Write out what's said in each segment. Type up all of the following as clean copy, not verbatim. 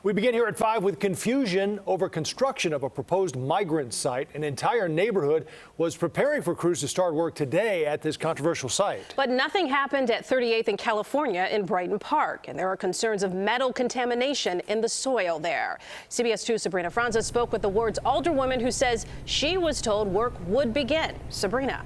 We begin here at 5 with confusion over construction of a proposed migrant site. An entire neighborhood was preparing for crews to start work today at this controversial site. But nothing happened at 38th and California in Brighton Park, and there are concerns of metal contamination in the soil there. CBS 2's Sabrina Franza spoke with the ward's alderwoman who says she was told work would begin. Sabrina.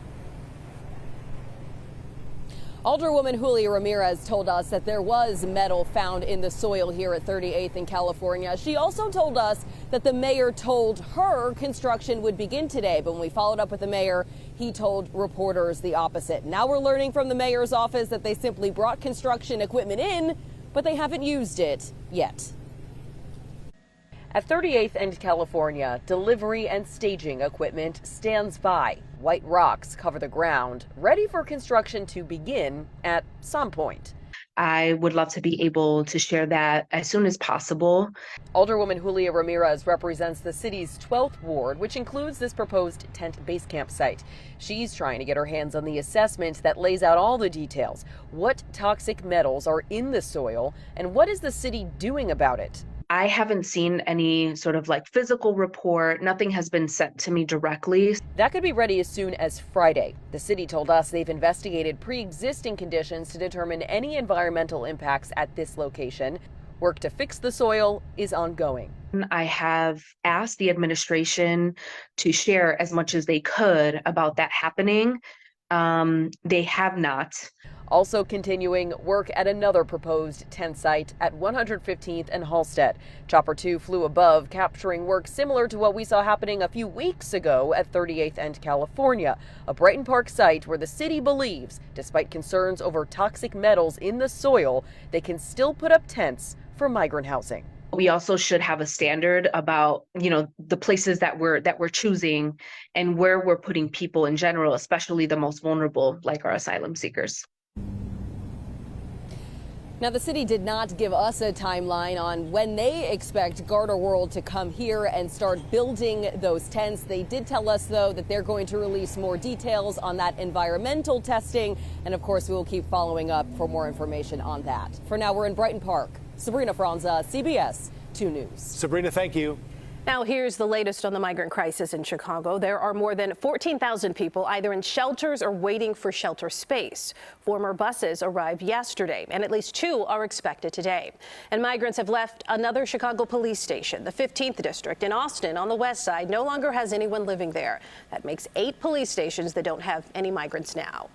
Alderwoman Julia Ramirez told us that there was metal found in the soil here at 38th in California. She also told us that the mayor told her construction would begin today, but when we followed up with the mayor, he told reporters the opposite. Now we're learning from the mayor's office that they simply brought construction equipment in, but they haven't used it yet. At 38th and California, delivery and staging equipment stands by. White rocks cover the ground, ready for construction to begin at some point. I would love to be able to share that as soon as possible. Alderwoman Julia Ramirez represents the city's 12th ward, which includes this proposed tent base camp site. She's trying to get her hands on the assessment that lays out all the details. What toxic metals are in the soil, and what is the city doing about it? I haven't seen any sort of physical report. Nothing has been sent to me directly. That could be ready as soon as Friday. The city told us they've investigated pre-existing conditions to determine any environmental impacts at this location. Work to fix the soil is ongoing. I have asked the administration to share as much as they could about that happening. They have not. Also continuing work at another proposed tent site at 115th and Halstead. Chopper 2 flew above, capturing work similar to what we saw happening a few weeks ago at 38th and California, a Brighton Park site where the city believes, despite concerns over toxic metals in the soil, they can still put up tents for migrant housing. We also should have a standard about, the places that we're choosing and where we're putting people in general, especially the most vulnerable, like our asylum seekers. Now, the city did not give us a timeline on when they expect Garter World to come here and start building those tents. They did tell us, though, that they're going to release more details on that environmental testing. And of course, we will keep following up for more information on that. For now, we're in Brighton Park. Sabrina Franza, CBS 2 News. Sabrina, thank you. Now here's the latest on the migrant crisis in Chicago. There are more than 14,000 people either in shelters or waiting for shelter space. Former buses arrived yesterday, and at least 2 are expected today. And migrants have left another Chicago police station. The 15th district in Austin on the west side no longer has anyone living there. That makes 8 police stations that don't have any migrants now.